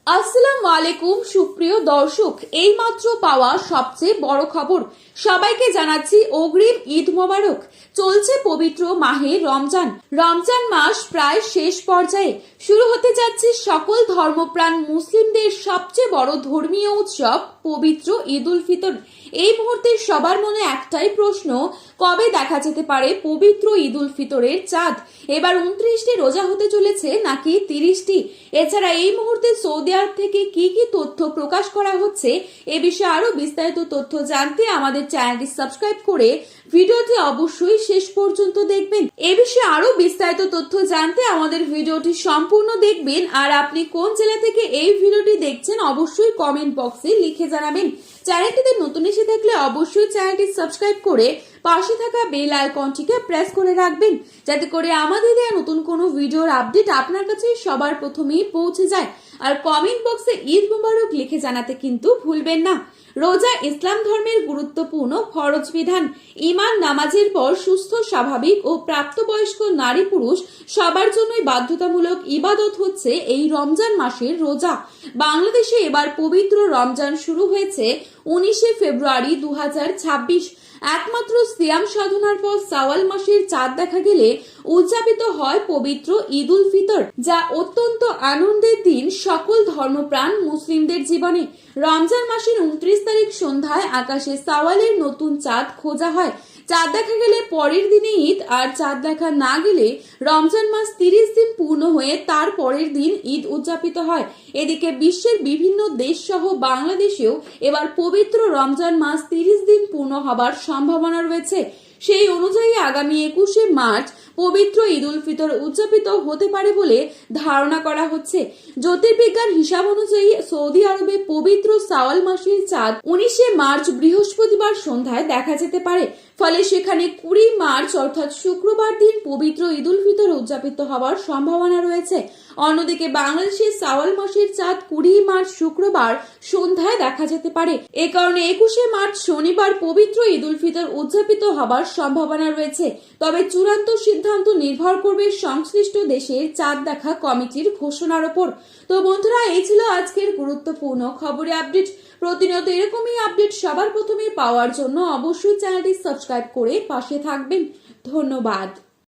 আসসালামু আলাইকুম সুপ্রিয় দর্শক, এইমাত্র পাওয়া সবচেয়ে বড় খবর। সবাইকে জানাচ্ছি অগ্রিম ঈদ মোবারক। চলছে পবিত্র মাহে রমজান। রমজান মাস প্রায় শেষ পর্যায়ে। শুরু হতে যাচ্ছে সকল ধর্মপ্রাণ মুসলিমদের সবচেয়ে বড় ধর্মীয় উৎসব পবিত্র ঈদ উল ফিতর। এই মুহূর্তে সবার মনে একটাই প্রশ্ন, কবে দেখা যেতে পারে পবিত্র ঈদ উল ফিতরের চাঁদ? এবার 29টি রোজা হতে চলেছে নাকি 30টি? এছাড়া এই মুহূর্তে সৌদি আরব থেকে কি কি তথ্য প্রকাশ করা হচ্ছে, এ বিষয়ে আরো বিস্তারিত তথ্য জানতে আমাদের চ্যানেলটি সাবস্ক্রাইব করে ভিডিওটি অবশ্যই শেষ পর্যন্ত দেখবেন। এ বিষয়ে আরো বিস্তারিত তথ্য জানতে আমাদের ভিডিওটি সম্পূর্ণ দেখবেন। আর আপনি কোন জেলা থেকে এই ভিডিওটি দেখছেন অবশ্যই কমেন্ট বক্সে লিখে জানাবেন। চ্যানেলটিতে নতুন এসে থাকলে অবশ্যই চ্যানেলটি সাবস্ক্রাইব করে পাশে থাকা বেল আইকনটিকে প্রেস করে রাখবেন, যাতে করে আমাদের দেওয়া নতুন কোনো ভিডিওর আপডেট আপনার কাছে সবার প্রথমেই পৌঁছে যায়। আর কমেন্ট বক্সে ঈদ মোবারক লিখে জানাতে কিন্তু ভুলবেন না। রোজা ইসলাম ধর্মের গুরুত্বপূর্ণ ফরজ বিধান। ঈমান নামাজের পর সুস্থ, স্বাভাবিক ও প্রাপ্তবয়স্ক নারী পুরুষ সবার জন্যই বাধ্যতামূলক ইবাদত হচ্ছে এই রমজান মাসের রোজা। বাংলাদেশে এবার পবিত্র রমজান শুরু হয়েছে 19শে ফেব্রুয়ারি 2026। একমাত্র সিয়াম সাধনার পর শাওয়াল মাসের চাঁদ দেখা গেলে উদযাপিত হয় পবিত্র ঈদ উল ফিতর, যা অত্যন্ত আনন্দের দিন সকল ধর্মপ্রাণ মুসলিমদের জীবনে। রমজান মাসের 29 তারিখ সন্ধ্যায় আকাশে শাওয়ালের নতুন চাঁদ খোঁজা হয়। চাঁদ দেখা গেলে পরের দিনে ঈদ, আর চাঁদ দেখা না গেলে রমজান মাস 30 দিন পূর্ণ হয়ে তার পরের দিন ঈদ উদযাপিত হয়। এদিকে বিশ্বের বিভিন্ন দেশ সহ বাংলাদেশেও এবার পবিত্র রমজান মাস 30 দিন পূর্ণ হবার সম্ভাবনা রয়েছে। সেই অনুযায়ী আগামী 21শে মার্চ পবিত্র ঈদ উল ফিতর উদযাপিত হতে পারে বলে ধারণা করা হচ্ছে। জ্যোতির্বিজ্ঞান হিসাব অনুযায়ী সৌদি আরবে পবিত্র শাওয়াল মাসের চাঁদ 19শে মার্চ বৃহস্পতিবার সন্ধ্যায় দেখা যেতে পারে। ফলে সেখানে 20 মার্চ অর্থাৎ শুক্রবার দিন পবিত্র ঈদ উল ফিতর উদযাপিত হওয়ার সম্ভাবনা রয়েছে। অন্যদিকে বাংলাদেশের শাওয়াল মাসের চাঁদ 20 মার্চ শুক্রবার সন্ধ্যায় দেখা যেতে পারে। এ কারণে 21শে মার্চ শনিবার পবিত্র ঈদ উল ফিতর উদযাপিত হবার সম্ভাবনা রয়েছে। তবে চূড়ান্ত সিদ্ধান্ত নির্ভর করবে সংশ্লিষ্ট দেশের চাঁদ দেখা কমিটির ঘোষণার উপর। তো বন্ধুরা, এই ছিল আজকের গুরুত্বপূর্ণ খবরে আপডেট। প্রতিনিয়ত এরকমই আপডেট সবার প্রথমে পাওয়ার জন্য অবশ্যই চ্যানেলটি সাবস্ক্রাইব করে পাশে থাকবেন। ধন্যবাদ।